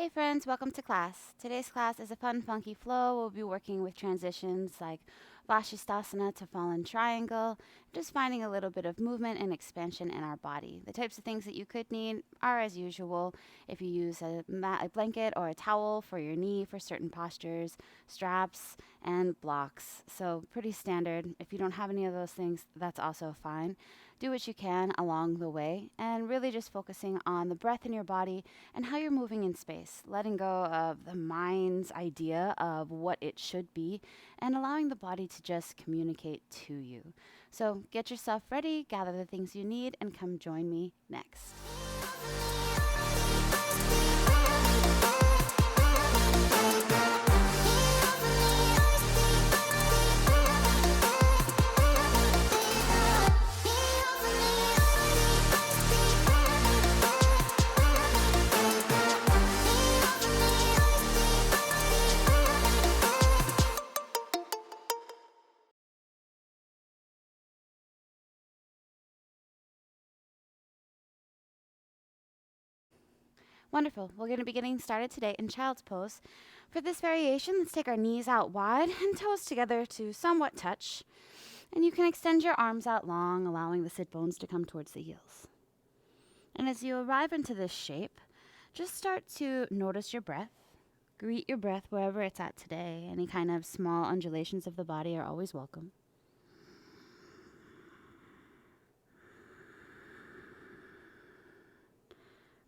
Hey friends, welcome to class. Today's class is a fun, funky flow. We'll be working with transitions like Vashisthasana to fallen triangle, just finding a little bit of movement and expansion in our body. The types of things that you could need are as usual. If you use a blanket or a towel for your knee for certain postures, straps, and blocks. So pretty standard. If you don't have any of those things, that's also fine. Do what you can along the way and really just focusing on the breath in your body and how you're moving in space, letting go of the mind's idea of what it should be and allowing the body to just communicate to you. So get yourself ready, gather the things you need, and come join me next. Wonderful. We're going to be getting started today in child's pose. For this variation, let's take our knees out wide and toes together to somewhat touch. And you can extend your arms out long, allowing the sit bones to come towards the heels. And as you arrive into this shape, just start to notice your breath. Greet your breath wherever it's at today. Any kind of small undulations of the body are always welcome.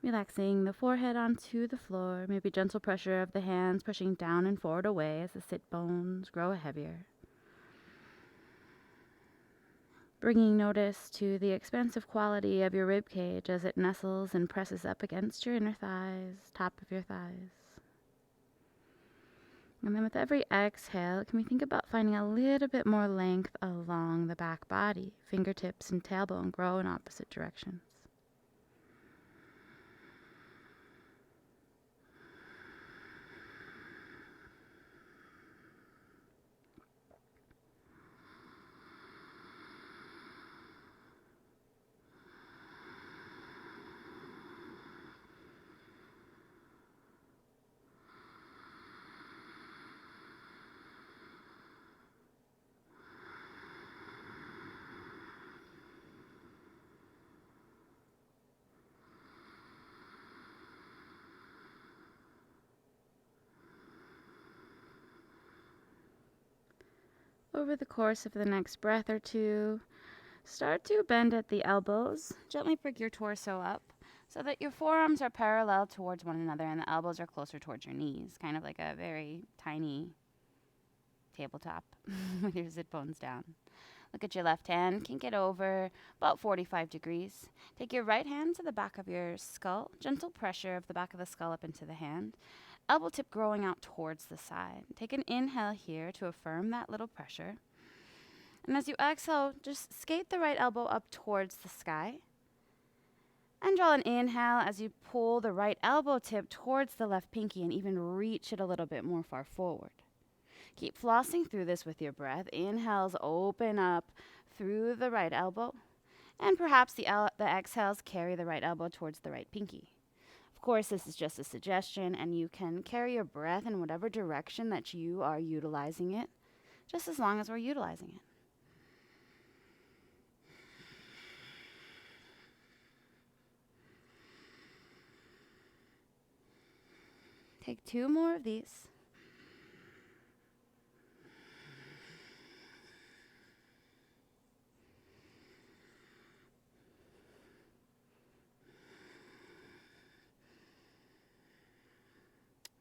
Relaxing the forehead onto the floor, maybe gentle pressure of the hands pushing down and forward away as the sit bones grow heavier. Bringing notice to the expansive quality of your rib cage as it nestles and presses up against your inner thighs, top of your thighs. And then with every exhale, can we think about finding a little bit more length along the back body? Fingertips and tailbone grow in opposite directions. Over the course of the next breath or two, start to bend at the elbows. Gently prick your torso up so that your forearms are parallel towards one another and the elbows are closer towards your knees, kind of like a very tiny tabletop with your sit bones down. Look at your left hand, kink it over about 45 degrees. Take your right hand to the back of your skull, gentle pressure of the back of the skull up into the hand. Elbow tip growing out towards the side. Take an inhale here to affirm that little pressure. And as you exhale, just skate the right elbow up towards the sky. And draw an inhale as you pull the right elbow tip towards the left pinky and even reach it a little bit more far forward. Keep flossing through this with your breath. Inhales open up through the right elbow. And perhaps the exhales carry the right elbow towards the right pinky. Of course, this is just a suggestion, and you can carry your breath in whatever direction that you are utilizing it, just as long as we're utilizing it. Take two more of these.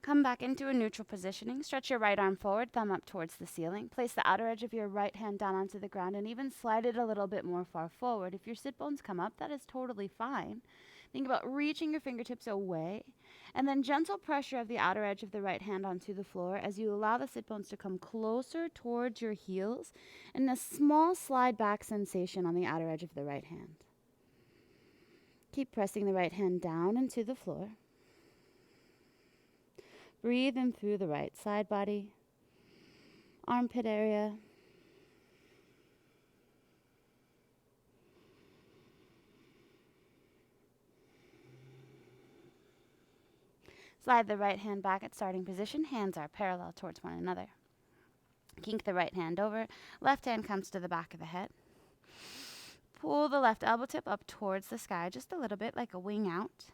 Come back into a neutral positioning. Stretch your right arm forward, thumb up towards the ceiling. Place the outer edge of your right hand down onto the ground and even slide it a little bit more far forward. If your sit bones come up, that is totally fine. Think about reaching your fingertips away and then gentle pressure of the outer edge of the right hand onto the floor as you allow the sit bones to come closer towards your heels and a small slide back sensation on the outer edge of the right hand. Keep pressing the right hand down into the floor. Breathe in through the right side body, armpit area. Slide the right hand back at starting position. Hands are parallel towards one another. Kink the right hand over. Left hand comes to the back of the head. Pull the left elbow tip up towards the sky just a little bit, like a wing out.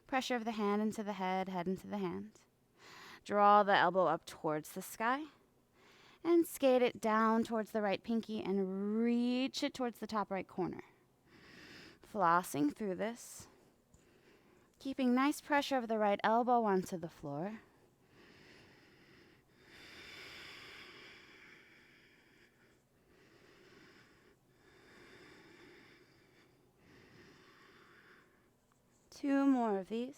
Pressure of the hand into the head into the hand. Draw the elbow up towards the sky. And skate it down towards the right pinky and reach it towards the top right corner. Flossing through this. Keeping nice pressure of the right elbow onto the floor. Two more of these.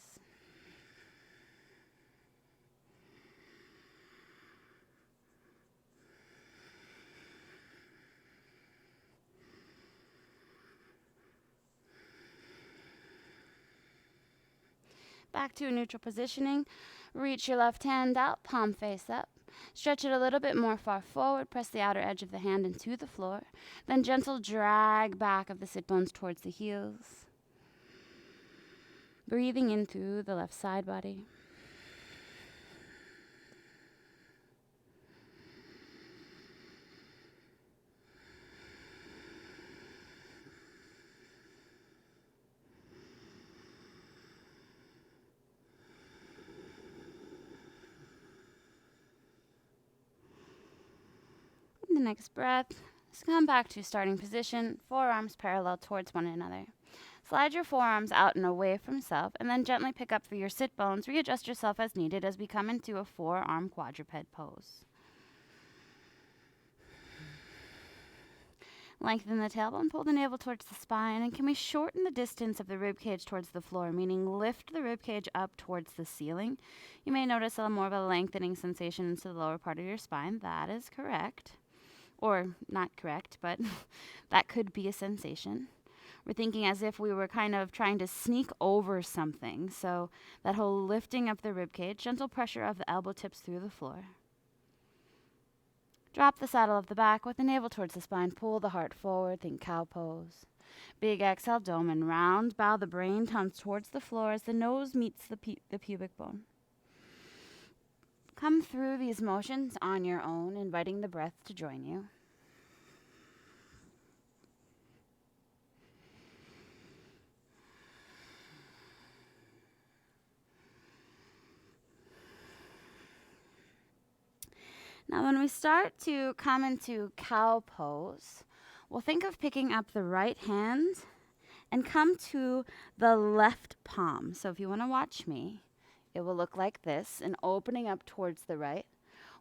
Back to a neutral positioning. Reach your left hand out, palm face up. Stretch it a little bit more far forward. Press the outer edge of the hand into the floor. Then gentle drag back of the sit bones towards the heels. Breathing in through the left side body. The next breath, just come back to starting position, forearms parallel towards one another. Slide your forearms out and away from self, and then gently pick up through your sit bones. Readjust yourself as needed as we come into a forearm quadruped pose. Lengthen the tailbone, pull the navel towards the spine, and can we shorten the distance of the rib cage towards the floor, meaning lift the rib cage up towards the ceiling. You may notice a more of a lengthening sensation into the lower part of your spine. That is correct. Or not correct, but that could be a sensation. We're thinking as if we were kind of trying to sneak over something. So that whole lifting up the rib cage, gentle pressure of the elbow tips through the floor. Drop the saddle of the back with the navel towards the spine. Pull the heart forward. Think cow pose. Big exhale, dome and round. Bow the brain, comes towards the floor as the nose meets the pubic bone. Come through these motions on your own, inviting the breath to join you. Now, when we start to come into cow pose, we'll think of picking up the right hand and come to the left palm. So if you want to watch me, it will look like this, and opening up towards the right.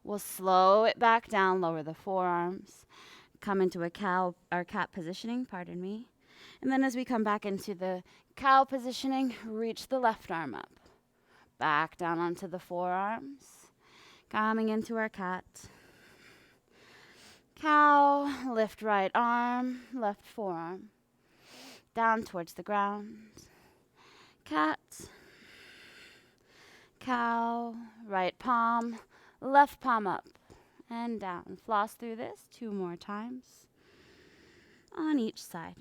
We'll slow it back down, lower the forearms, come into a cow or cat positioning, pardon me. And then as we come back into the cow positioning, reach the left arm up. Back down onto the forearms. Coming into our cat. Cow, lift right arm, left forearm. Down towards the ground. Cat. Cow, right palm, left palm up and down. Floss through this 2 more times on each side.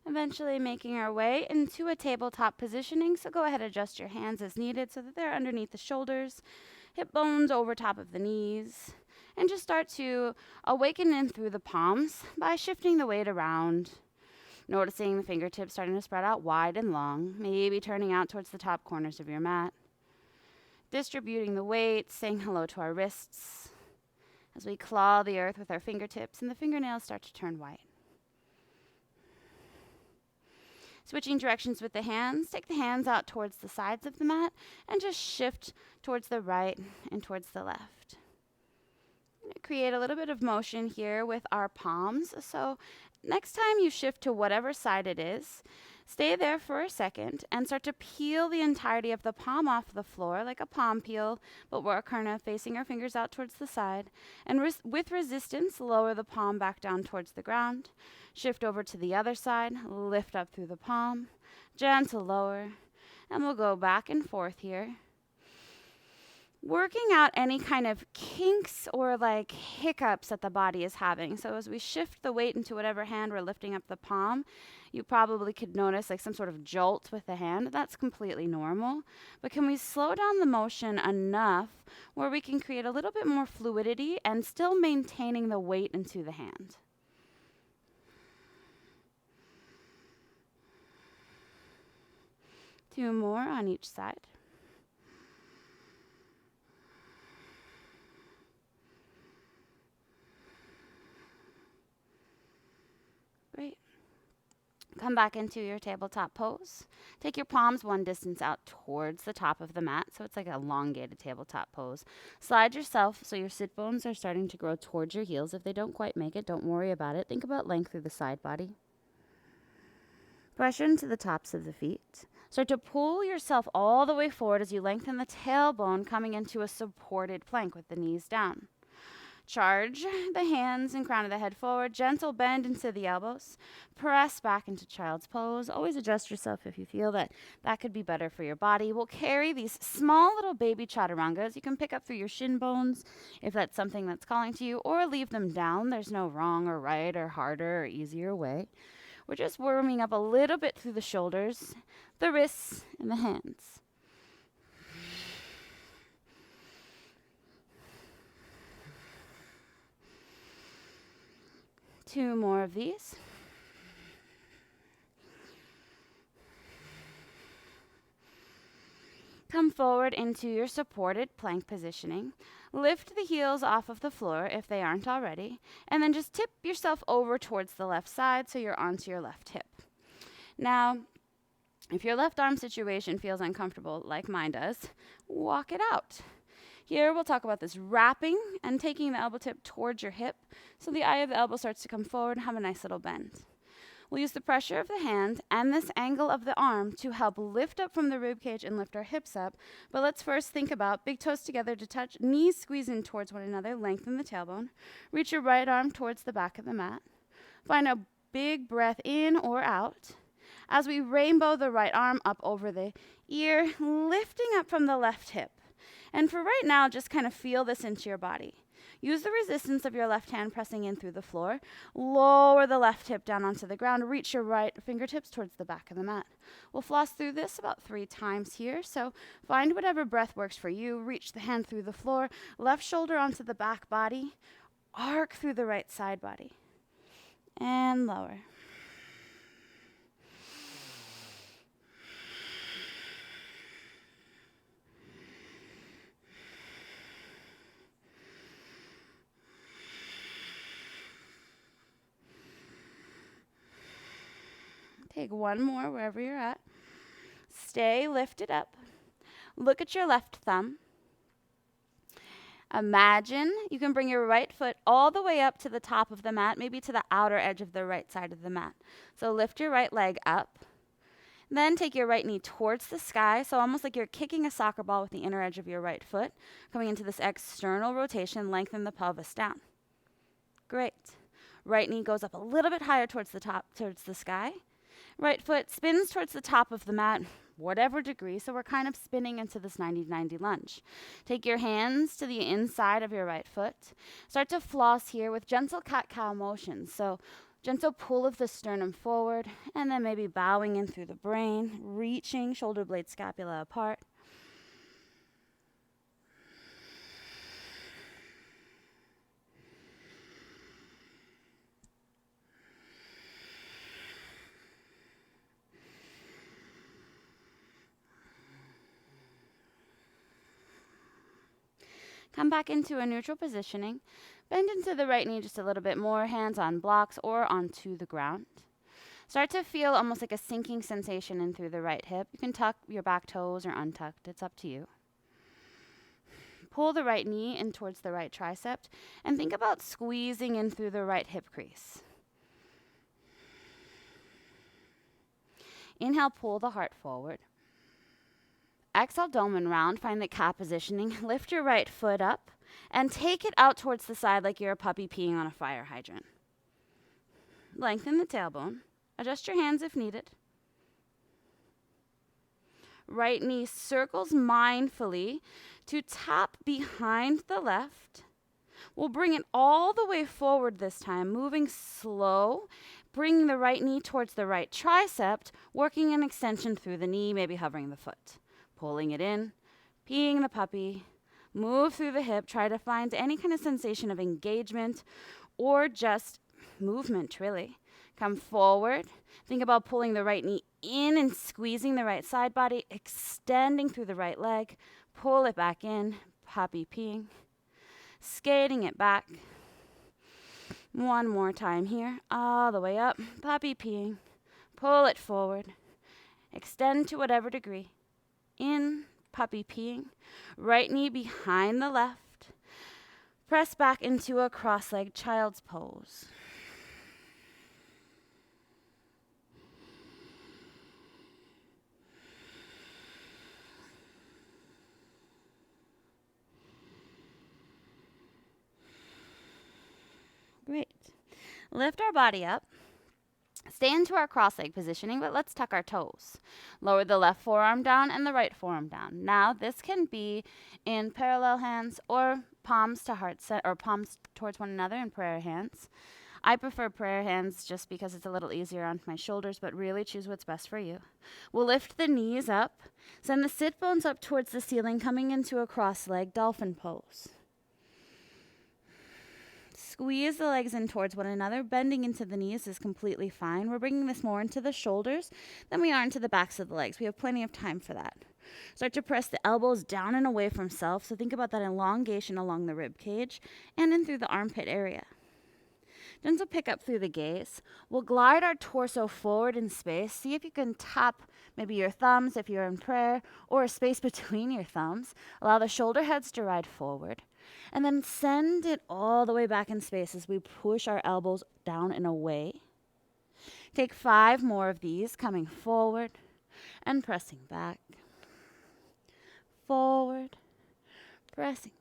Eventually making our way into a tabletop positioning, so go ahead and adjust your hands as needed so that they're underneath the shoulders, hip bones over top of the knees, and just start to awaken in through the palms by shifting the weight around, noticing the fingertips starting to spread out wide and long, maybe turning out towards the top corners of your mat, distributing the weight, saying hello to our wrists as we claw the earth with our fingertips and the fingernails start to turn white. Switching directions with the hands, take the hands out towards the sides of the mat and just shift towards the right and towards the left. Create a little bit of motion here with our palms. So next time you shift to whatever side it is, Stay there for a second and start to peel the entirety of the palm off the floor like a palm peel, but we're kind of facing our fingers out towards the side. And with resistance, lower the palm back down towards the ground. Shift over to the other side, lift up through the palm, gentle lower, and we'll go back and forth here. Working out any kind of kinks or like hiccups that the body is having. So as we shift the weight into whatever hand we're lifting up the palm, you probably could notice like some sort of jolt with the hand. That's completely normal. But can we slow down the motion enough where we can create a little bit more fluidity and still maintaining the weight into the hand? Two more on each side. Great. Come back into your tabletop pose. Take your palms one distance out towards the top of the mat, so it's like an elongated tabletop pose. Slide yourself so your sit bones are starting to grow towards your heels. If they don't quite make it, don't worry about it. Think about length through the side body. Pressure into the tops of the feet. Start to pull yourself all the way forward as you lengthen the tailbone, coming into a supported plank with the knees down. Charge the hands and crown of the head forward. Gentle bend into the elbows. Press back into child's pose. Always adjust yourself if you feel that could be better for your body. We'll carry these small little baby chaturangas. You can pick up through your shin bones if that's something that's calling to you, or leave them down. There's no wrong or right or harder or easier way. We're just warming up a little bit through the shoulders, the wrists, and the hands. Two more of these. Come forward into your supported plank positioning. Lift the heels off of the floor if they aren't already, and then just tip yourself over towards the left side so you're onto your left hip. Now, if your left arm situation feels uncomfortable like mine does, walk it out. Here we'll talk about this wrapping and taking the elbow tip towards your hip so the eye of the elbow starts to come forward and have a nice little bend. We'll use the pressure of the hand and this angle of the arm to help lift up from the rib cage and lift our hips up. But let's first think about big toes together to touch, knees squeeze in towards one another, lengthen the tailbone. Reach your right arm towards the back of the mat. Find a big breath in or out. As we rainbow the right arm up over the ear, lifting up from the left hip. And for right now, just kind of feel this into your body. Use the resistance of your left hand pressing in through the floor. Lower the left hip down onto the ground. Reach your right fingertips towards the back of the mat. We'll floss through this about 3 times here. So find whatever breath works for you. Reach the hand through the floor. Left shoulder onto the back body. Arc through the right side body. And lower. Take one more wherever you're at. Stay lifted up. Look at your left thumb. Imagine you can bring your right foot all the way up to the top of the mat, maybe to the outer edge of the right side of the mat. So lift your right leg up. Then take your right knee towards the sky, so almost like you're kicking a soccer ball with the inner edge of your right foot. Coming into this external rotation, lengthen the pelvis down. Great. Right knee goes up a little bit higher towards the top, towards the sky. Right foot spins towards the top of the mat, whatever degree, so we're kind of spinning into this 90-90 lunge. Take your hands to the inside of your right foot. Start to floss here with gentle cat-cow motions. So gentle pull of the sternum forward, and then maybe bowing in through the brain, reaching shoulder blade scapula apart. Come back into a neutral positioning. Bend into the right knee just a little bit more, hands on blocks or onto the ground. Start to feel almost like a sinking sensation in through the right hip. You can tuck your back toes or untucked. It's up to you. Pull the right knee in towards the right tricep and think about squeezing in through the right hip crease. Inhale, pull the heart forward. Exhale, dome and round. Find the cat positioning. Lift your right foot up and take it out towards the side like you're a puppy peeing on a fire hydrant. Lengthen the tailbone. Adjust your hands if needed. Right knee circles mindfully to tap behind the left. We'll bring it all the way forward this time, moving slow, bringing the right knee towards the right tricep, working an extension through the knee, maybe hovering the foot. Pulling it in, peeing the puppy, move through the hip, try to find any kind of sensation of engagement or just movement, really. Come forward. Think about pulling the right knee in and squeezing the right side body, extending through the right leg. Pull it back in, puppy peeing. Skating it back. One more time here, all the way up, puppy peeing. Pull it forward. Extend to whatever degree. In, puppy peeing. Right knee behind the left. Press back into a cross-legged child's pose. Great. Lift our body up. Stay into our cross-leg positioning, but let's tuck our toes. Lower the left forearm down and the right forearm down. Now, this can be in parallel hands or palms to heart or palms towards one another in prayer hands. I prefer prayer hands just because it's a little easier on my shoulders, but really choose what's best for you. We'll lift the knees up, send the sit bones up towards the ceiling, coming into a cross-leg dolphin pose. Squeeze the legs in towards one another. Bending into the knees is completely fine. We're bringing this more into the shoulders than we are into the backs of the legs. We have plenty of time for that. Start to press the elbows down and away from self. So think about that elongation along the rib cage and in through the armpit area. Gentle pick up through the gaze. We'll glide our torso forward in space. See if you can tap maybe your thumbs if you're in prayer or a space between your thumbs. Allow the shoulder heads to ride forward. And then send it all the way back in space as we push our elbows down and away. Take 5 more of these, coming forward and pressing back. Forward, pressing back.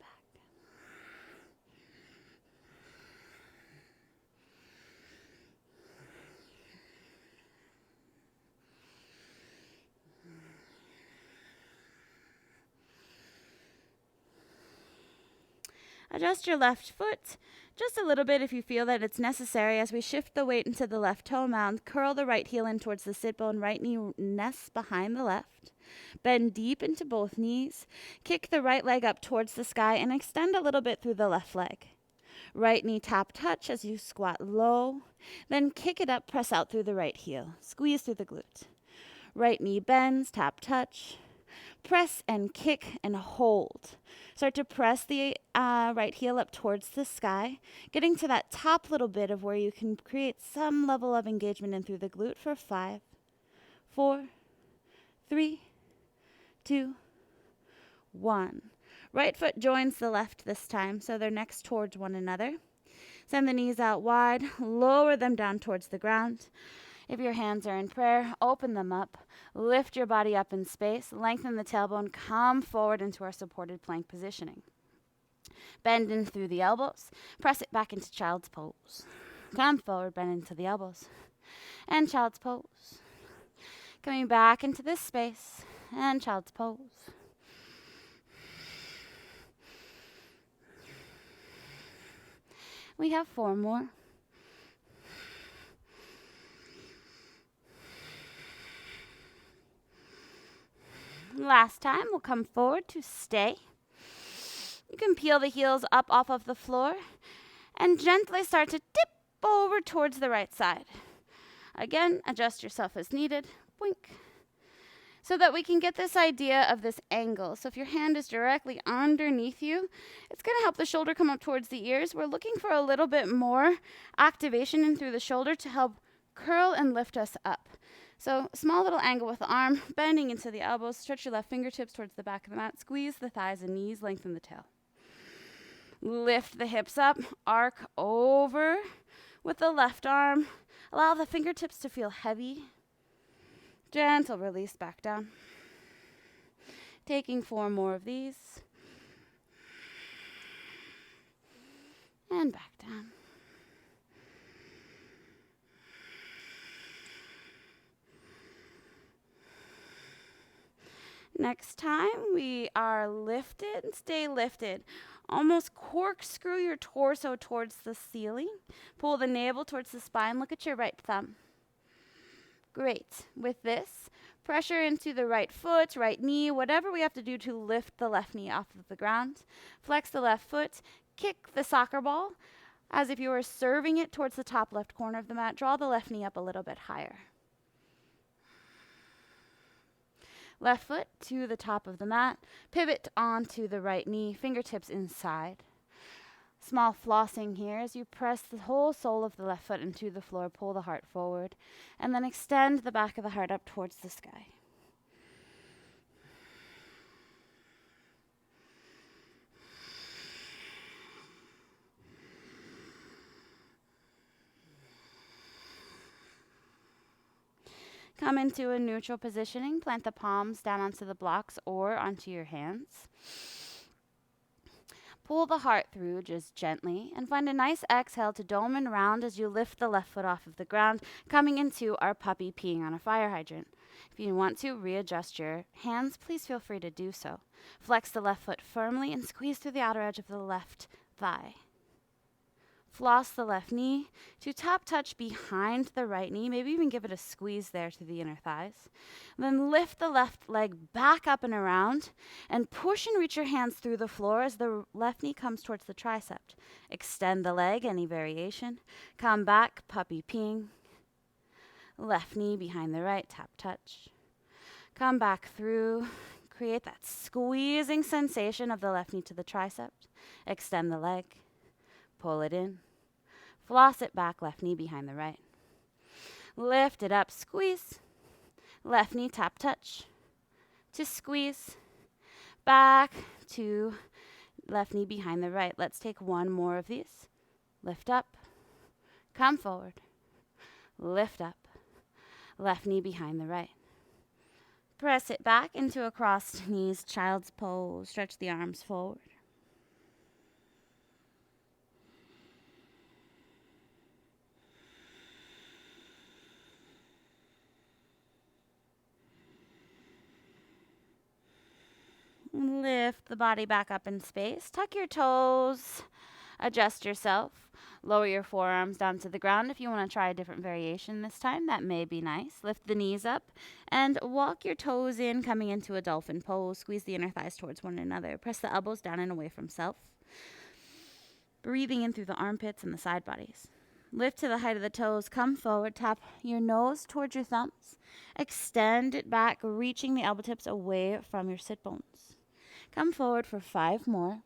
Adjust your left foot just a little bit if you feel that it's necessary as we shift the weight into the left toe mound. Curl the right heel in towards the sit bone. Right knee nests behind the left. Bend deep into both knees. Kick the right leg up towards the sky and extend a little bit through the left leg. Right knee tap touch as you squat low. Then kick it up, press out through the right heel. Squeeze through the glute. Right knee bends, tap touch. Press and kick and hold. Start to press the right heel up towards the sky, getting to that top little bit of where you can create some level of engagement in through the glute for 5, 4, 3, 2, 1. Right foot joins the left this time, so they're next towards one another. Send the knees out wide, lower them down towards the ground. If your hands are in prayer, open them up. Lift your body up in space. Lengthen the tailbone. Come forward into our supported plank positioning. Bend in through the elbows. Press it back into child's pose. Come forward, bend into the elbows. And child's pose. Coming back into this space. And child's pose. We have 4 more. Last time, we'll come forward to stay. You can peel the heels up off of the floor and gently start to tip over towards the right side. Again, adjust yourself as needed. Boink. So that we can get this idea of this angle. So if your hand is directly underneath you, it's going to help the shoulder come up towards the ears. We're looking for a little bit more activation in through the shoulder to help curl and lift us up. So small little angle with the arm, bending into the elbows. Stretch your left fingertips towards the back of the mat. Squeeze the thighs and knees, lengthen the tail. Lift the hips up, arc over with the left arm. Allow the fingertips to feel heavy. Gentle release back down. Taking 4 more of these. And back down. Next time we are lifted. Stay lifted. Almost corkscrew your torso towards the ceiling. Pull the navel towards the spine. Look at your right thumb. Great. With this, pressure into the right foot, right knee, whatever we have to do to lift the left knee off of the ground. Flex the left foot. Kick the soccer ball as if you were serving it towards the top left corner of the mat. Draw the left knee up a little bit higher. Left foot to the top of the mat. Pivot onto the right knee. Fingertips inside. Small flossing here as you press the whole sole of the left foot into the floor. Pull the heart forward. And then extend the back of the heart up towards the sky. Come into a neutral positioning. Plant the palms down onto the blocks or onto your hands. Pull the heart through just gently and find a nice exhale to dome and round as you lift the left foot off of the ground, coming into our puppy peeing on a fire hydrant. If you want to readjust your hands, please feel free to do so. Flex the left foot firmly and squeeze through the outer edge of the left thigh. Floss the left knee to top touch behind the right knee. Maybe even give it a squeeze there to the inner thighs. Then lift the left leg back up and around and push and reach your hands through the floor as the left knee comes towards the tricep. Extend the leg, any variation. Come back, puppy peeing. Left knee behind the right, tap touch. Come back through. Create that squeezing sensation of the left knee to the tricep. Extend the leg. Pull it in. Floss it back, left knee behind the right. Lift it up, squeeze. Left knee tap touch. To squeeze. Back to left knee behind the right. Let's take 1 more of these. Lift up. Come forward. Lift up. Left knee behind the right. Press it back into a crossed knees, child's pose. Stretch the arms forward. Lift the body back up in space. Tuck your toes. Adjust yourself. Lower your forearms down to the ground. If you want to try a different variation this time, that may be nice. Lift the knees up and walk your toes in, coming into a dolphin pose. Squeeze the inner thighs towards one another. Press the elbows down and away from self. Breathing in through the armpits and the side bodies. Lift to the height of the toes. Come forward. Tap your nose towards your thumbs. Extend it back, reaching the elbow tips away from your sit bones. Come forward for 5 more.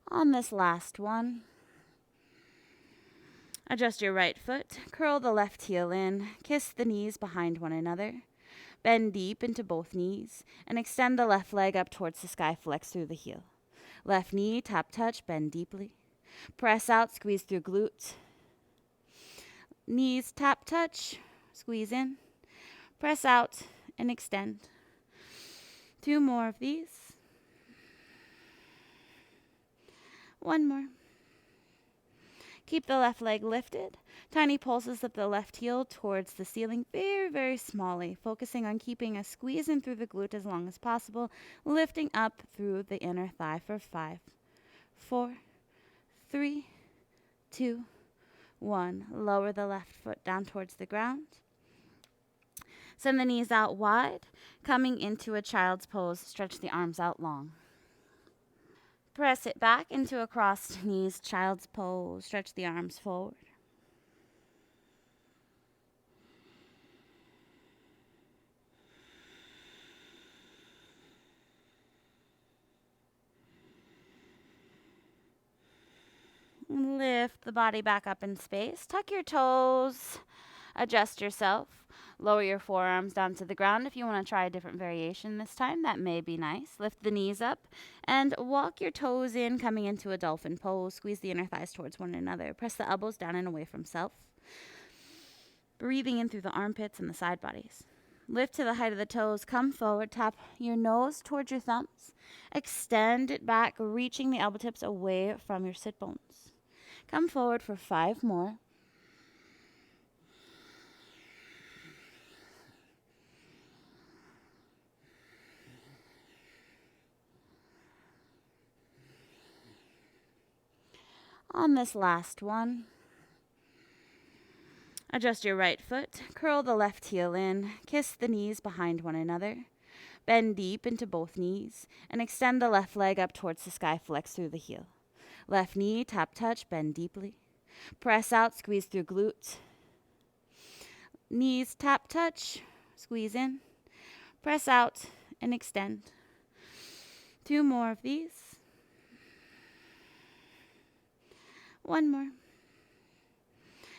On this last one, adjust your right foot, curl the left heel in, kiss the knees behind one another, bend deep into both knees, and extend the left leg up towards the sky, flex through the heel. Left knee, tap touch, bend deeply. Press out, squeeze through glutes. Knees, tap touch, squeeze in. Press out and extend. 2 more of these. 1 more. Keep the left leg lifted. Tiny pulses of the left heel towards the ceiling, very, very smallly, focusing on keeping a squeeze in through the glute as long as possible, lifting up through the inner thigh for 5, 4, 3, 2, 1. Lower the left foot down towards the ground. Send the knees out wide, coming into a child's pose. Stretch the arms out long. Press it back into a crossed knees, child's pose. Stretch the arms forward. Lift the body back up in space. Tuck your toes. Adjust yourself. Lower your forearms down to the ground. If you want to try a different variation this time, that may be nice. Lift the knees up and walk your toes in, coming into a dolphin pose. Squeeze the inner thighs towards one another. Press the elbows down and away from self. Breathing in through the armpits and the side bodies. Lift to the height of the toes. Come forward. Tap your nose towards your thumbs. Extend it back, reaching the elbow tips away from your sit bones. Come forward for 5 more. On this last one, adjust your right foot, curl the left heel in, kiss the knees behind one another, bend deep into both knees, and extend the left leg up towards the sky, flex through the heel. Left knee, tap, touch, bend deeply. Press out, squeeze through glutes. Knees, tap, touch, squeeze in. Press out and extend. 2 more of these. 1 more.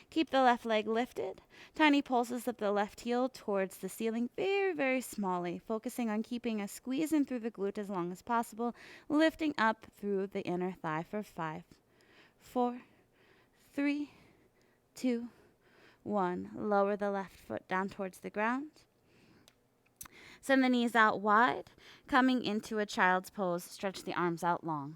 Keep the left leg lifted. Tiny pulses of the left heel towards the ceiling, very, very smallly, focusing on keeping a squeeze in through the glute as long as possible, lifting up through the inner thigh for 5, 4, 3, 2, 1. Lower the left foot down towards the ground. Send the knees out wide, coming into a child's pose. Stretch the arms out long.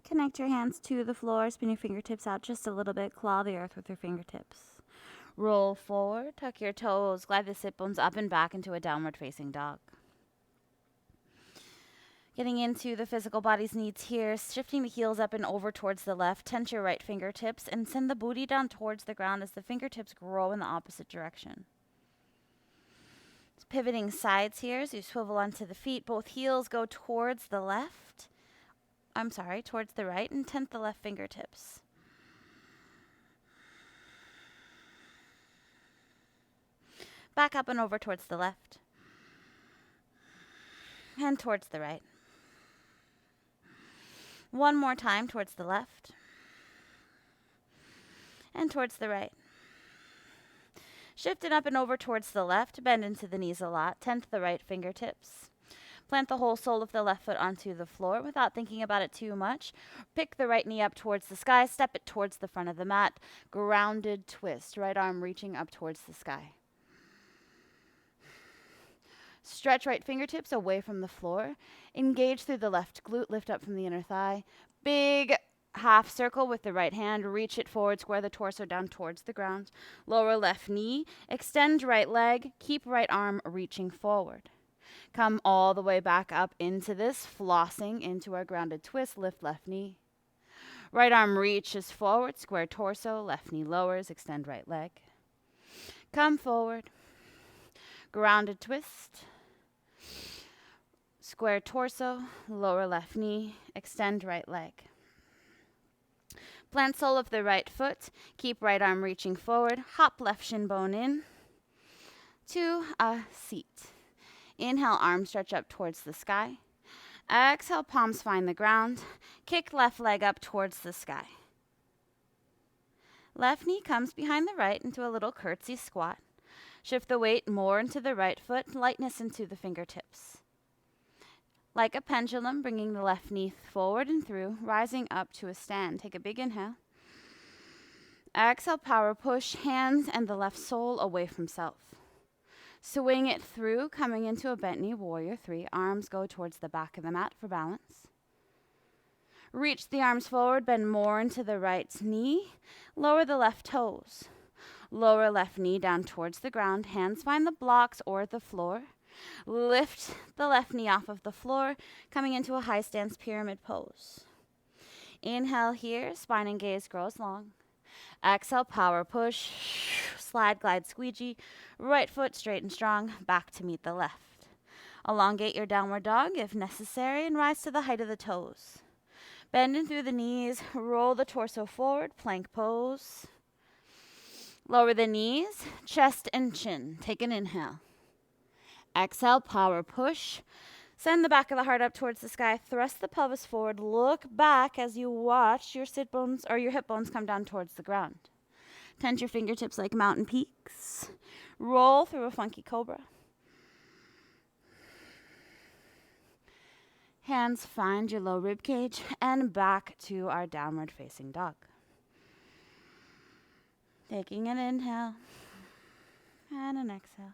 Connect your hands to the floor. Spin your fingertips out just a little bit. Claw the earth with your fingertips. Roll forward. Tuck your toes. Glide the sit bones up and back into a downward facing dog. Getting into the physical body's needs here. Shifting the heels up and over towards the left. Tense your right fingertips and send the booty down towards the ground as the fingertips grow in the opposite direction. Pivoting sides here as you swivel onto the feet. Both heels go towards the towards the right, and tent the left fingertips. Back up and over towards the left. And towards the right. 1 more time towards the left. And towards the right. Shift it up and over towards the left. Bend into the knees a lot. Tent the right fingertips. Plant the whole sole of the left foot onto the floor without thinking about it too much. Pick the right knee up towards the sky. Step it towards the front of the mat. Grounded twist. Right arm reaching up towards the sky. Stretch right fingertips away from the floor. Engage through the left glute. Lift up from the inner thigh. Big half circle with the right hand. Reach it forward. Square the torso down towards the ground. Lower left knee. Extend right leg. Keep right arm reaching forward. Come all the way back up into this, flossing into our grounded twist. Lift left knee. Right arm reaches forward, square torso. Left knee lowers, extend right leg. Come forward. Grounded twist. Square torso, lower left knee, extend right leg. Plant sole of the right foot. Keep right arm reaching forward. Hop left shin bone in to a seat. Inhale, arms stretch up towards the sky. Exhale, palms find the ground. Kick left leg up towards the sky. Left knee comes behind the right into a little curtsy squat. Shift the weight more into the right foot, lightness into the fingertips. Like a pendulum, bringing the left knee forward and through, rising up to a stand. Take a big inhale. Exhale, power push, hands and the left sole away from self. Swing it through, coming into a bent knee, warrior 3. Arms go towards the back of the mat for balance. Reach the arms forward, bend more into the right knee. Lower the left toes. Lower left knee down towards the ground. Hands find the blocks or the floor. Lift the left knee off of the floor, coming into a high stance pyramid pose. Inhale here, spine and gaze grows long. Exhale, power push, slide, glide, squeegee. Right foot straight and strong, back to meet the left. Elongate your downward dog if necessary and rise to the height of the toes. Bend in through the knees, roll the torso forward, plank pose. Lower the knees, chest and chin. Take an inhale. Exhale, power push. Send the back of the heart up towards the sky. Thrust the pelvis forward. Look back as you watch your sit bones or your hip bones come down towards the ground. Tense your fingertips like mountain peaks. Roll through a funky cobra. Hands find your low rib cage and back to our downward facing dog. Taking an inhale and an exhale.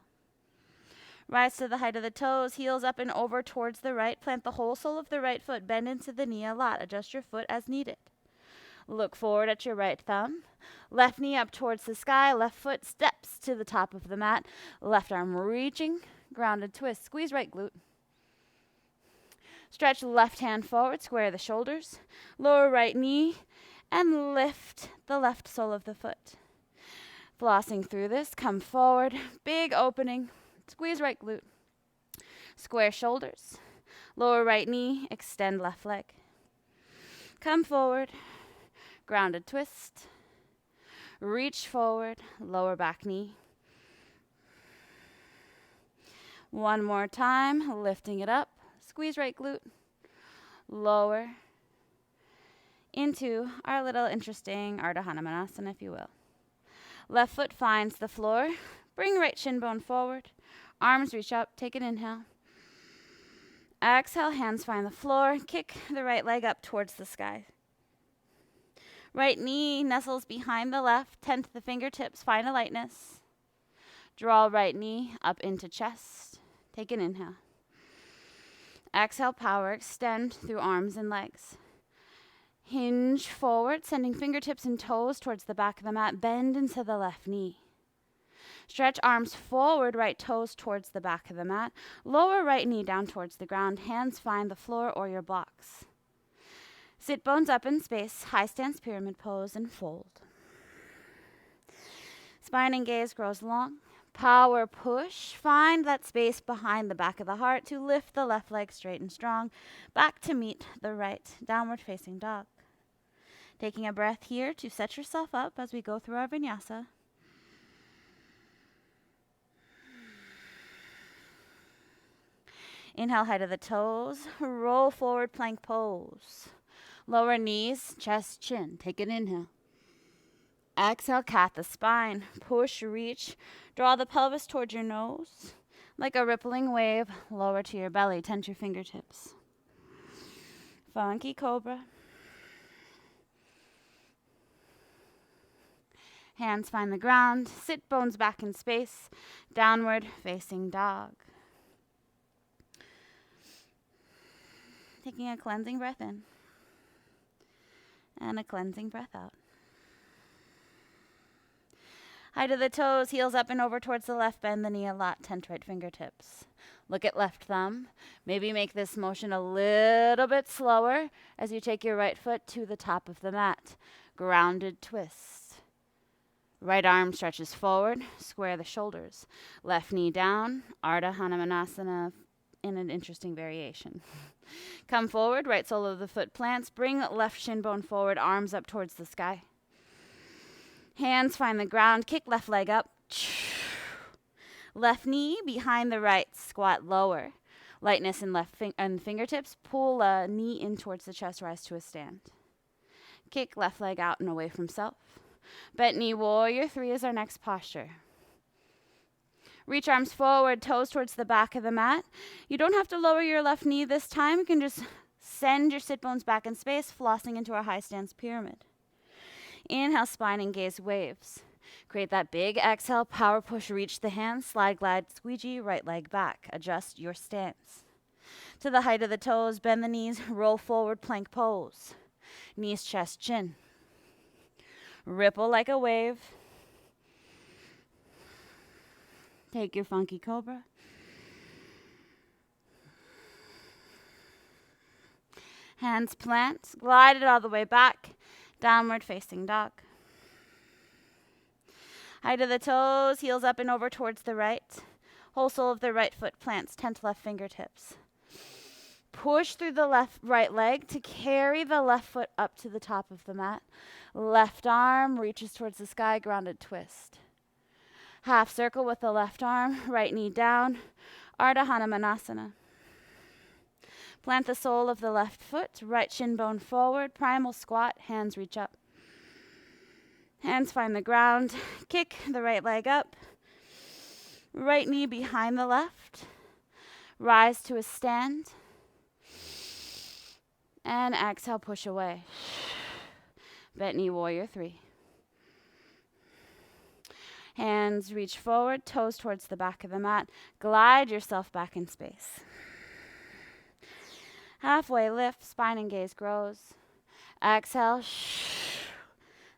Rise to the height of the toes, heels up and over towards the right. Plant the whole sole of the right foot. Bend into the knee a lot. Adjust your foot as needed. Look forward at your right thumb. Left knee up towards the sky. Left foot steps to the top of the mat. Left arm reaching. Grounded twist. Squeeze right glute. Stretch left hand forward. Square the shoulders. Lower right knee. And lift the left sole of the foot. Flossing through this. Come forward. Big opening. Squeeze right glute. Square shoulders. Lower right knee. Extend left leg. Come forward. Grounded twist. Reach forward. Lower back knee. One more time. Lifting it up. Squeeze right glute. Lower. Into our little interesting Ardha Hanumanasana, if you will. Left foot finds the floor. Bring right shin bone forward. Arms reach up. Take an inhale. Exhale. Hands find the floor. Kick the right leg up towards the sky. Right knee nestles behind the left. Tense the fingertips. Find a lightness. Draw right knee up into chest. Take an inhale. Exhale. Power. Extend through arms and legs. Hinge forward, sending fingertips and toes towards the back of the mat. Bend into the left knee. Stretch arms forward, right toes towards the back of the mat. Lower right knee down towards the ground. Hands find the floor or your blocks. Sit bones up in space, high stance pyramid pose, and fold. Spine and gaze grows long. Power push. Find that space behind the back of the heart to lift the left leg straight and strong. Back to meet the right, downward facing dog. Taking a breath here to set yourself up as we go through our vinyasa. Inhale, height of the toes. Roll forward, plank pose. Lower knees, chest, chin. Take an inhale. Exhale, cat the spine. Push, reach. Draw the pelvis towards your nose. Like a rippling wave, lower to your belly. Tense your fingertips. Funky cobra. Hands find the ground. Sit bones back in space. Downward facing dog. Taking a cleansing breath in. And a cleansing breath out. Height of the toes, heels up and over towards the left. Bend the knee a lot. Tense right fingertips. Look at left thumb. Maybe make this motion a little bit slower as you take your right foot to the top of the mat. Grounded twist. Right arm stretches forward. Square the shoulders. Left knee down. Ardha Hanumanasana in an interesting variation. Come forward. Right sole of the foot plants. Bring left shin bone forward. Arms up towards the sky. Hands find the ground. Kick left leg up. Left knee behind the right. Squat lower. Lightness in left fingertips. Pull a knee in towards the chest. Rise to a stand. Kick left leg out and away from self. Bent knee warrior 3 is our next posture. Reach arms forward, toes towards the back of the mat. You don't have to lower your left knee this time. You can just send your sit bones back in space, flossing into our high stance pyramid. Inhale, spine and gaze waves. Create that big exhale, power push, reach the hands, slide, glide, squeegee, right leg back. Adjust your stance. To the height of the toes, bend the knees, roll forward, plank pose. Knees, chest, chin. Ripple like a wave. Take your funky cobra. Hands plant, glide it all the way back. Downward facing dog. Height of the toes, heels up and over towards the right. Whole sole of the right foot plants, tense left fingertips. Push through the right leg to carry the left foot up to the top of the mat. Left arm reaches towards the sky, grounded twist. Half circle with the left arm, right knee down, Ardha Hanumanasana. Plant the sole of the left foot, right shin bone forward, primal squat, hands reach up. Hands find the ground. Kick the right leg up. Right knee behind the left. Rise to a stand. And exhale, push away. Bent knee warrior 3. Hands reach forward, toes towards the back of the mat. Glide yourself back in space. Halfway lift, spine and gaze grows. Exhale,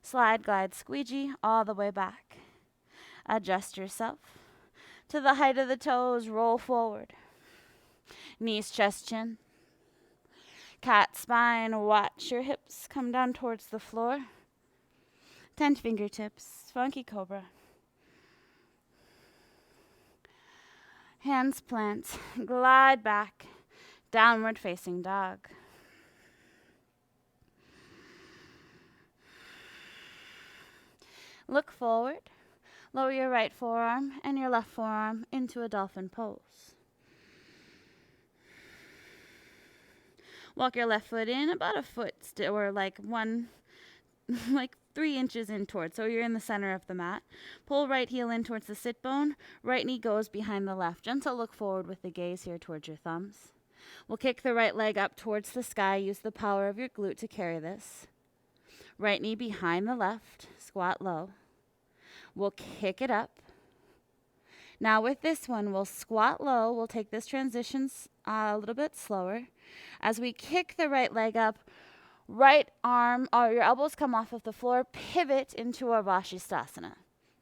slide, glide, squeegee, all the way back. Adjust yourself. To the height of the toes, roll forward. Knees, chest, chin. Cat spine, watch your hips come down towards the floor. 10 fingertips, funky cobra. Hands plant, glide back, downward facing dog. Look forward, lower your right forearm and your left forearm into a dolphin pose. Walk your left foot in about a foot, or like 3 inches in towards, so you're in the center of the mat. Pull right heel in towards the sit bone. Right knee goes behind the left. Gentle look forward with the gaze here towards your thumbs. We'll kick the right leg up towards the sky. Use the power of your glute to carry this. Right knee behind the left. Squat low. We'll kick it up. Now with this one, we'll squat low. We'll take this transition a little bit slower. As we kick the right leg up, right arm, or your elbows come off of the floor, pivot into a Vashisthasana.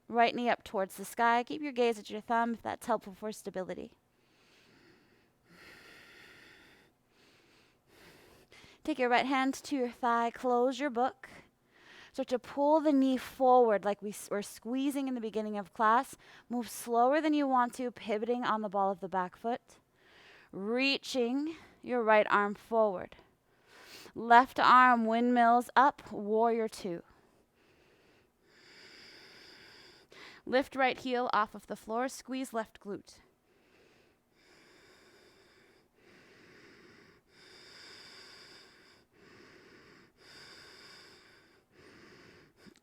Right knee up towards the sky. Keep your gaze at your thumb if that's helpful for stability. Take your right hand to your thigh, close your book. Start to pull the knee forward like we were squeezing in the beginning of class. Move slower than you want to, pivoting on the ball of the back foot. Reaching your right arm forward. Left arm windmills up, warrior 2. Lift right heel off of the floor, squeeze left glute.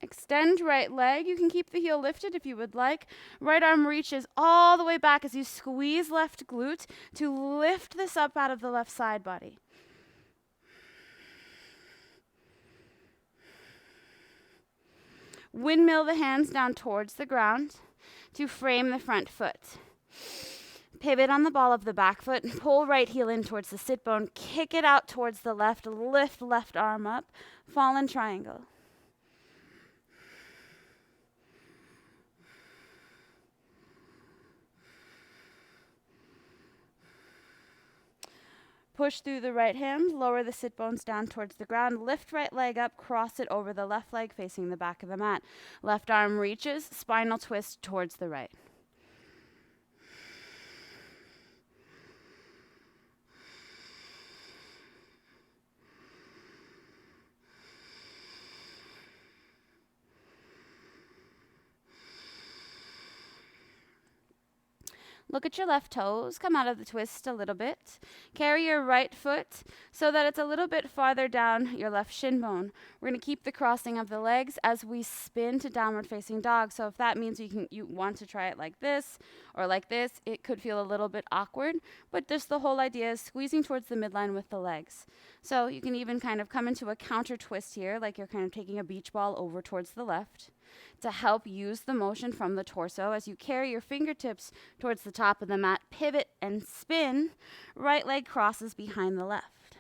Extend right leg. You can keep the heel lifted if you would like. Right arm reaches all the way back as you squeeze left glute to lift this up out of the left side body. Windmill the hands down towards the ground to frame the front foot. Pivot on the ball of the back foot. Pull right heel in towards the sit bone. Kick it out towards the left. Lift left arm up. Fallen triangle. Push through the right hand, lower the sit bones down towards the ground, lift right leg up, cross it over the left leg facing the back of the mat. Left arm reaches, spinal twist towards the right. Look at your left toes. Come out of the twist a little bit. Carry your right foot so that it's a little bit farther down your left shin bone. We're going to keep the crossing of the legs as we spin to downward facing dog. So if that means you want to try it like this or like this, it could feel a little bit awkward. But just the whole idea is squeezing towards the midline with the legs. So you can even kind of come into a counter twist here, like you're kind of taking a beach ball over towards the left, to help use the motion from the torso as you carry your fingertips towards the top of the mat, pivot and spin. Right leg crosses behind the left.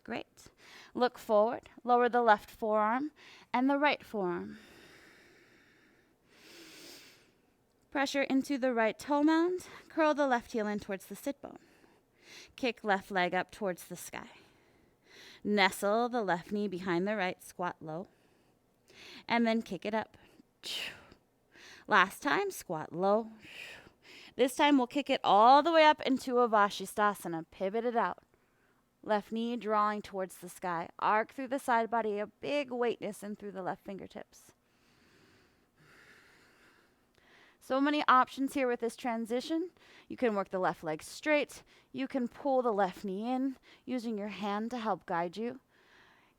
Great. Look forward, lower the left forearm and the right forearm. Pressure into the right toe mound, curl the left heel in towards the sit bone. Kick left leg up towards the sky. Nestle the left knee behind the right, squat low. And then kick it up. Last time, squat low. This time we'll kick it all the way up into a Vashisthasana. Pivot it out. Left knee drawing towards the sky. Arc through the side body, a big weightness in through the left fingertips. So many options here with this transition. You can work the left leg straight. You can pull the left knee in using your hand to help guide you.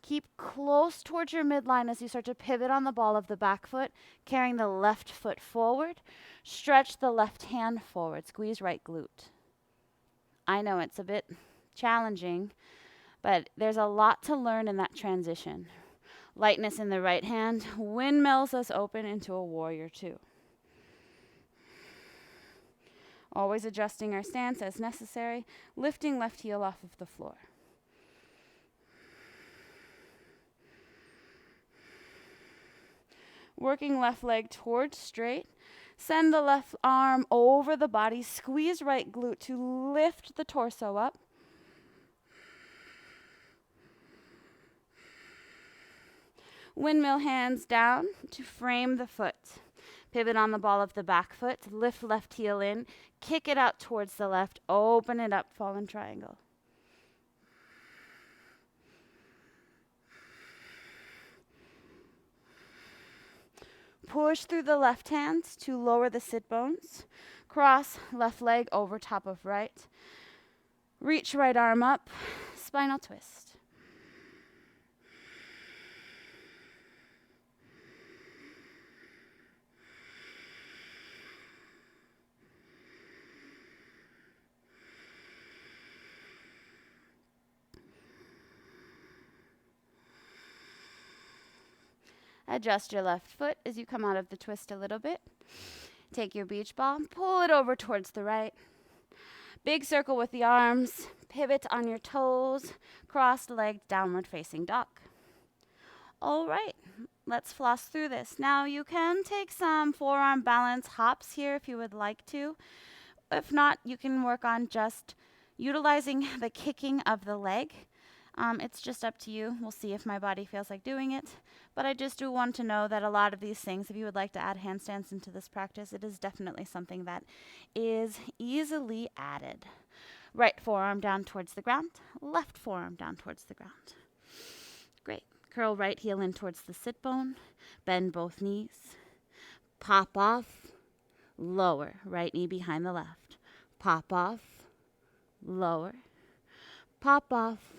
Keep close towards your midline as you start to pivot on the ball of the back foot, carrying the left foot forward. Stretch the left hand forward. Squeeze right glute. I know it's a bit challenging, but there's a lot to learn in that transition. Lightness in the right hand windmills us open into a warrior two. Always adjusting our stance as necessary, lifting left heel off of the floor. Working left leg towards straight. Send the left arm over the body. Squeeze right glute to lift the torso up. Windmill hands down to frame the foot. Pivot on the ball of the back foot. Lift left heel in. Kick it out towards the left. Open it up. Fallen triangle. Push through the left hand to lower the sit bones. Cross left leg over top of right. Reach right arm up. Spinal twist. Adjust your left foot as you come out of the twist a little bit. Take your beach ball, pull it over towards the right. Big circle with the arms, pivot on your toes, cross-legged downward facing dog. All right, let's floss through this. Now you can take some forearm balance hops here if you would like to. If not, you can work on just utilizing the kicking of the leg. It's just up to you. We'll see if my body feels like doing it. But I just do want to know that a lot of these things, if you would like to add handstands into this practice, it is definitely something that is easily added. Right forearm down towards the ground. Left forearm down towards the ground. Great. Curl right heel in towards the sit bone. Bend both knees. Pop off. Lower. Right knee behind the left. Pop off. Lower. Pop off.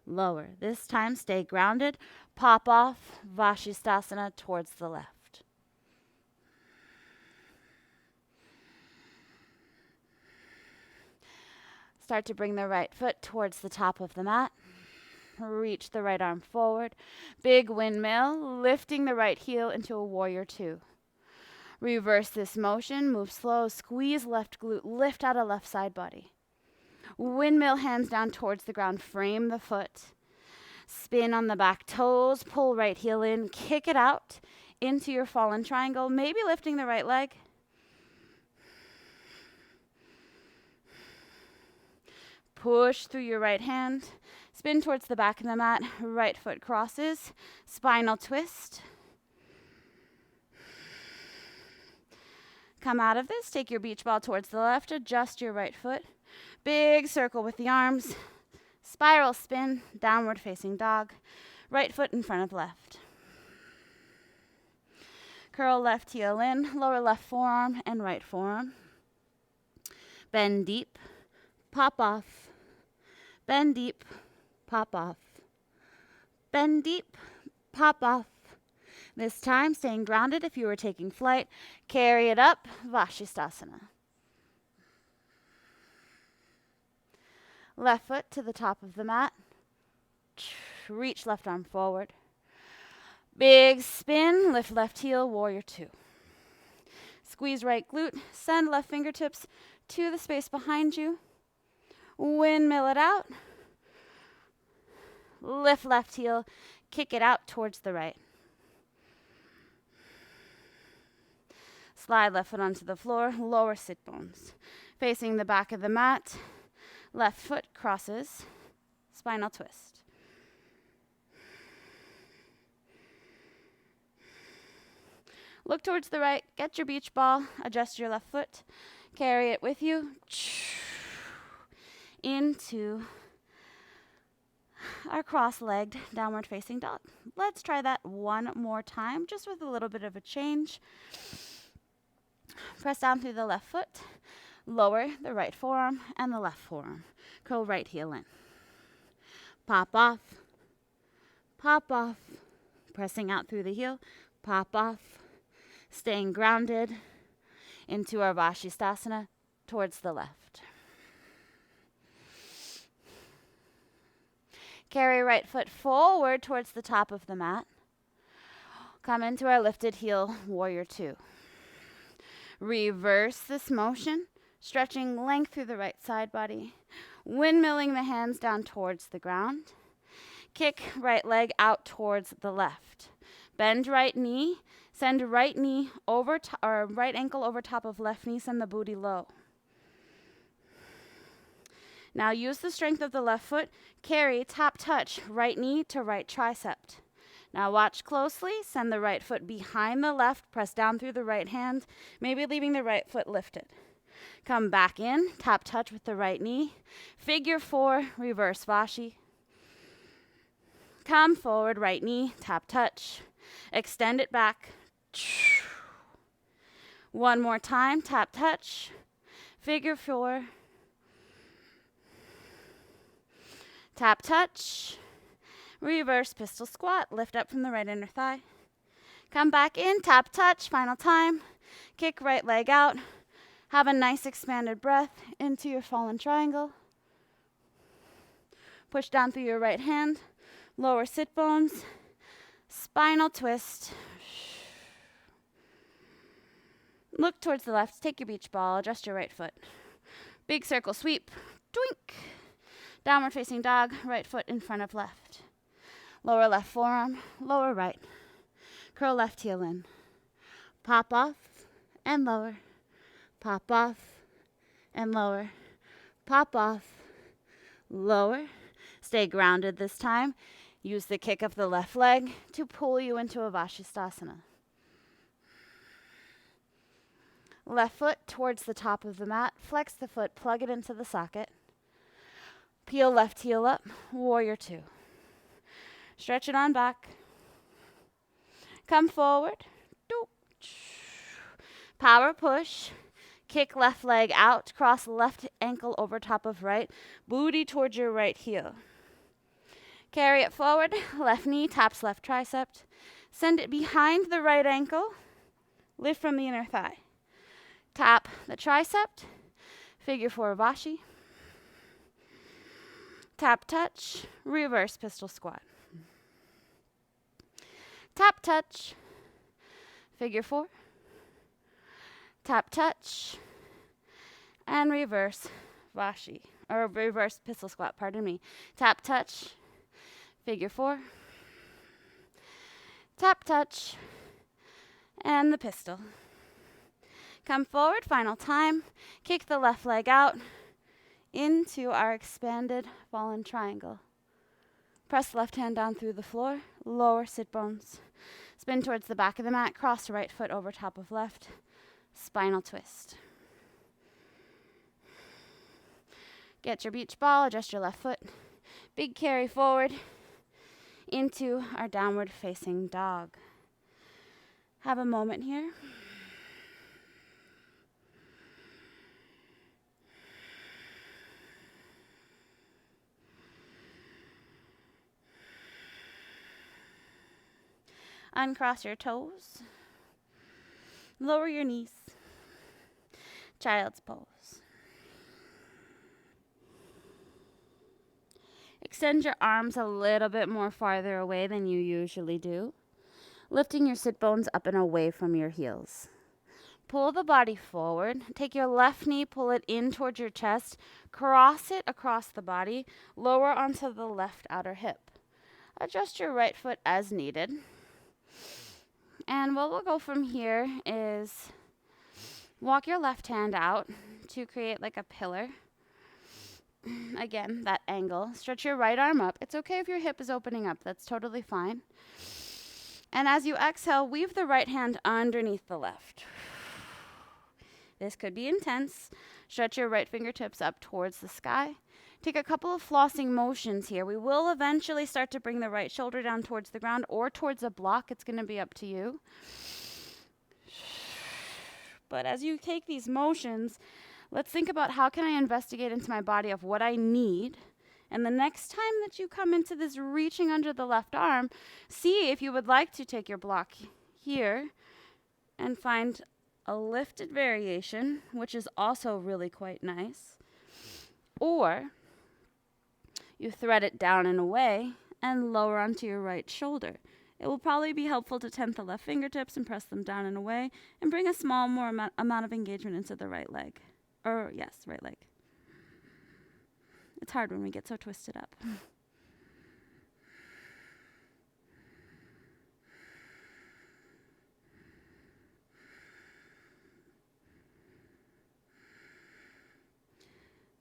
Lower. This time, stay grounded. Pop off, Vashisthasana towards the left. Start to bring the right foot towards the top of the mat. Reach the right arm forward. Big windmill, lifting the right heel into a warrior two. Reverse this motion. Move slow. Squeeze left glute. Lift out of left side body. Windmill hands down towards the ground. Frame the foot. Spin on the back toes. Pull right heel in. Kick it out into your fallen triangle. Maybe lifting the right leg. Push through your right hand. Spin towards the back of the mat. Right foot crosses. Spinal twist. Come out of this. Take your beach ball towards the left. Adjust your right foot. Big circle with the arms. Spiral spin. Downward facing dog. Right foot in front of left. Curl left heel in. Lower left forearm and right forearm. Bend deep. Pop off. Bend deep. Pop off. Bend deep. Pop off. This time, staying grounded if you were taking flight. Carry it up. Vashisthasana. Left foot to the top of the mat. Reach left arm forward. Big spin. Lift left heel. Warrior two. Squeeze right glute. Send left fingertips to the space behind you. Windmill it out. Lift left heel. Kick it out towards the right. Slide left foot onto the floor. Lower sit bones. Facing the back of the mat. Left foot crosses. Spinal twist. Look towards the right. Get your beach ball. Adjust your left foot. Carry it with you. Into our cross-legged downward facing dog. Let's try that one more time, just with a little bit of a change. Press down through the left foot. Lower the right forearm and the left forearm. Curl right heel in. Pop off. Pop off. Pressing out through the heel. Pop off. Staying grounded into our Vashisthasana towards the left. Carry right foot forward towards the top of the mat. Come into our lifted heel, warrior two. Reverse this motion, stretching length through the right side body, windmilling the hands down towards the ground. Kick right leg out towards the left. Bend right knee, send right knee over or right ankle over top of left knee, send the booty low. Now use the strength of the left foot, carry, tap, touch, right knee to right tricep. Now watch closely, send the right foot behind the left, press down through the right hand, maybe leaving the right foot lifted. Come back in, tap, touch with the right knee, figure four, reverse Vashi. Come forward, right knee, tap, touch, extend it back. One more time, tap, touch, figure four, tap, touch, reverse pistol squat, lift up from the right inner thigh. Come back in, tap, touch, final time. Kick right leg out. Have a nice expanded breath into your fallen triangle. Push down through your right hand, lower sit bones, spinal twist. Look towards the left, take your beach ball, adjust your right foot. Big circle sweep, twink. Downward facing dog, right foot in front of left. Lower left forearm, lower right. Curl left heel in. Pop off and lower. Pop off and lower. Pop off, lower. Stay grounded this time. Use the kick of the left leg to pull you into a Vashisthasana. Left foot towards the top of the mat. Flex the foot, plug it into the socket. Peel left heel up, warrior two. Stretch it on back. Come forward. Power push. Kick left leg out. Cross left ankle over top of right. Booty towards your right heel. Carry it forward. Left knee taps left tricep. Send it behind the right ankle. Lift from the inner thigh. Tap the tricep. Figure four Vashi. Tap, touch, reverse pistol squat. Tap, touch, figure four. Tap, touch, and reverse Vashi, or reverse pistol squat, pardon me. Tap, touch, figure four. Tap, touch, and the pistol. Come forward, final time. Kick the left leg out into our expanded fallen triangle. Press left hand down through the floor, lower sit bones. Spin towards the back of the mat, cross right foot over top of left, spinal twist. Get your beach ball, adjust your left foot. Big carry forward into our downward facing dog. Have a moment here. Uncross your toes. Lower your knees. Child's pose. Extend your arms a little bit more farther away than you usually do, lifting your sit bones up and away from your heels. Pull the body forward. Take your left knee, pull it in towards your chest, cross it across the body, lower onto the left outer hip. Adjust your right foot as needed. And what we'll go from here is walk your left hand out to create like a pillar. Again, that angle. Stretch your right arm up. It's okay if your hip is opening up. That's totally fine. And as you exhale, weave the right hand underneath the left. This could be intense. Stretch your right fingertips up towards the sky. Take a couple of flossing motions here. We will eventually start to bring the right shoulder down towards the ground or towards a block. It's going to be up to you. But as you take these motions, let's think about how can I investigate into my body of what I need. And the next time that you come into this reaching under the left arm, see if you would like to take your block here and find a lifted variation, which is also really quite nice. Or you thread it down and away and lower onto your right shoulder. It will probably be helpful to tent the left fingertips and press them down and away and bring a small more amount of engagement into the right leg. Right leg. It's hard when we get so twisted up.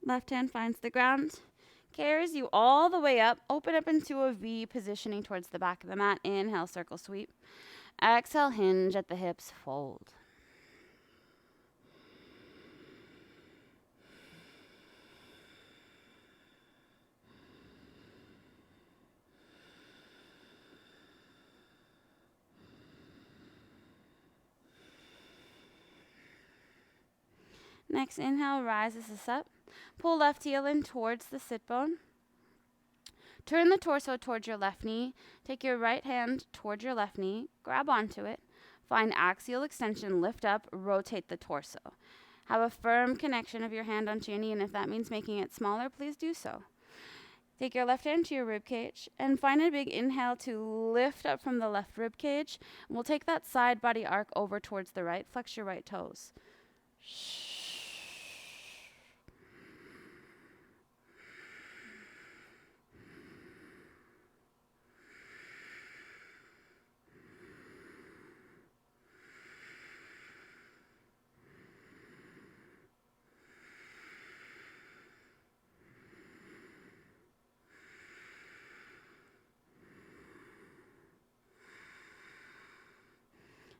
Left hand finds the ground, carries you all the way up, open up into a V, positioning towards the back of the mat. Inhale, circle sweep. Exhale, hinge at the hips, fold. Next inhale, rises us up. Pull left heel in towards the sit bone. Turn the torso towards your left knee. Take your right hand towards your left knee. Grab onto it. Find axial extension, lift up, rotate the torso. Have a firm connection of your hand onto your knee, and if that means making it smaller, please do so. Take your left hand to your rib cage and find a big inhale to lift up from the left rib cage. We'll take that side body arc over towards the right. Flex your right toes.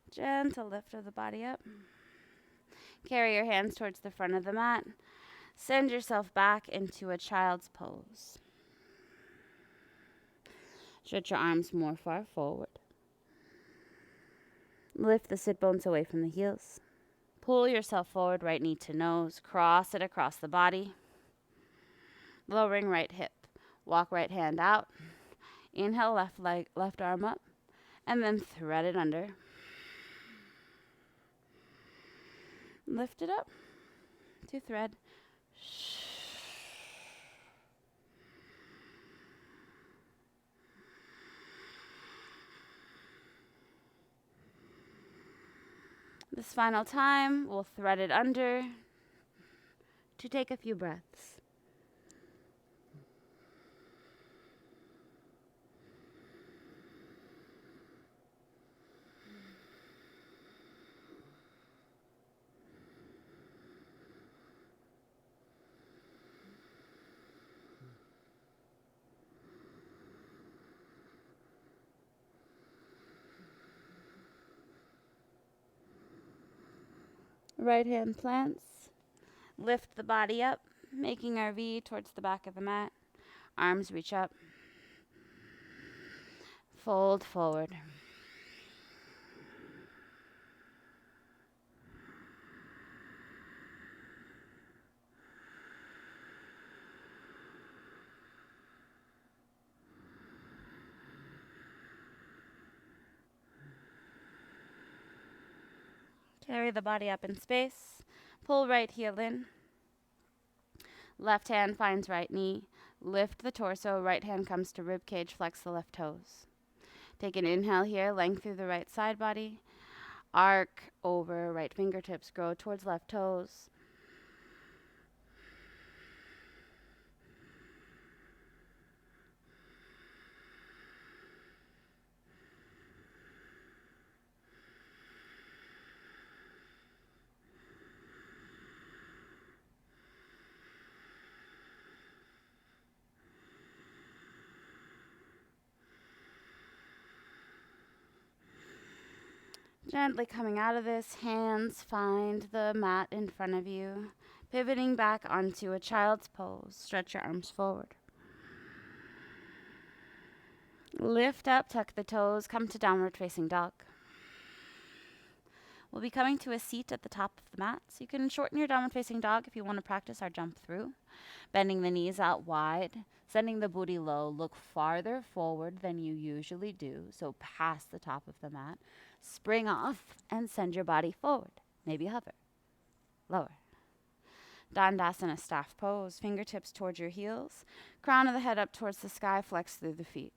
Gentle lift of the body up. Carry your hands towards the front of the mat. Send yourself back into a child's pose. Stretch your arms more far forward. Lift the sit bones away from the heels. Pull yourself forward, right knee to nose. Cross it across the body. Lowering right hip. Walk right hand out. Inhale, left leg, left arm up. And then thread it under. Lift it up to thread. This final time, we'll thread it under to take a few breaths. Right hand plants. Lift the body up, making our V towards the back of the mat. Arms reach up. Fold forward. Carry the body up in space. Pull right heel in. Left hand finds right knee. Lift the torso. Right hand comes to rib cage. Flex the left toes. Take an inhale here. Length through the right side body. Arc over right fingertips. Grow towards left toes. Gently coming out of this, hands find the mat in front of you. Pivoting back onto a child's pose. Stretch your arms forward. Lift up, tuck the toes, come to downward facing dog. We'll be coming to a seat at the top of the mat, so you can shorten your downward facing dog if you want to practice our jump through. Bending the knees out wide, sending the booty low. Look farther forward than you usually do, so past the top of the mat. Spring off and send your body forward. Maybe hover. Lower. Dandasana staff pose, fingertips towards your heels, crown of the head up towards the sky, flex through the feet.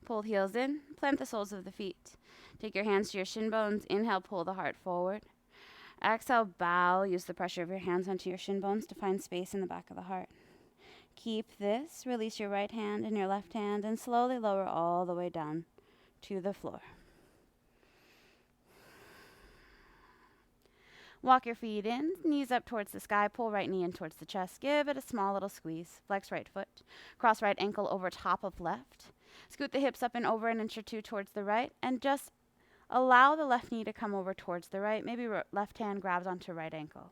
Pull heels in, plant the soles of the feet. Take your hands to your shin bones. Inhale, pull the heart forward. Exhale, bow. Use the pressure of your hands onto your shin bones to find space in the back of the heart. Keep this. Release your right hand and your left hand and slowly lower all the way down to the floor. Walk your feet in, knees up towards the sky, pull right knee in towards the chest. Give it a small little squeeze. Flex right foot. Cross right ankle over top of left. Scoot the hips up and over an inch or two towards the right, and just allow the left knee to come over towards the right. Maybe left hand grabs onto right ankle.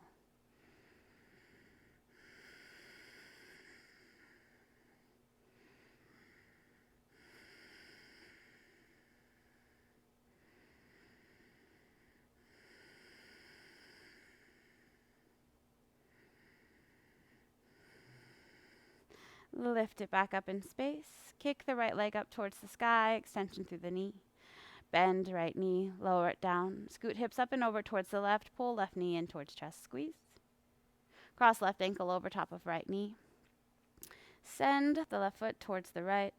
Lift it back up in space. Kick the right leg up towards the sky, extension through the knee. Bend right knee, lower it down. Scoot hips up and over towards the left. Pull left knee in towards chest squeeze. Cross left ankle over top of right knee. Send the left foot towards the right.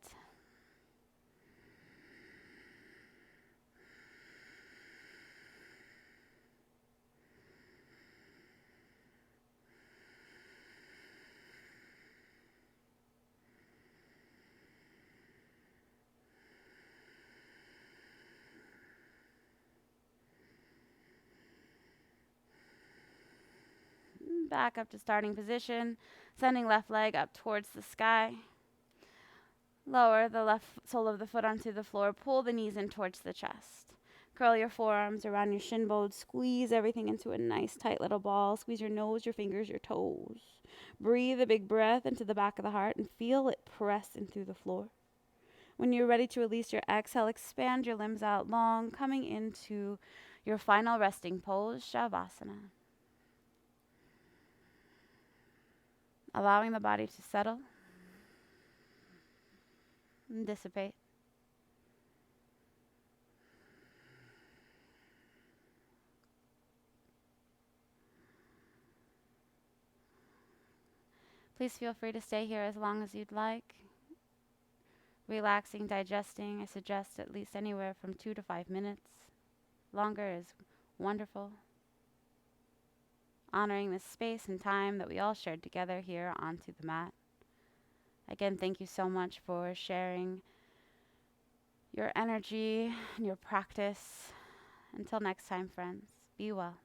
Back up to starting position, sending left leg up towards the sky. Lower the left sole of the foot onto the floor. Pull the knees in towards the chest. Curl your forearms around your shin bones. Squeeze everything into a nice tight little ball. Squeeze your nose, your fingers, your toes. Breathe a big breath into the back of the heart and feel it press in through the floor. When you're ready to release your exhale, expand your limbs out long, coming into your final resting pose, Shavasana. Allowing the body to settle and dissipate. Please feel free to stay here as long as you'd like. Relaxing, digesting, I suggest at least anywhere from 2 to 5 minutes. Longer is wonderful. Honoring the space and time that we all shared together here onto the mat. Again, thank you so much for sharing your energy and your practice. Until next time, friends, be well.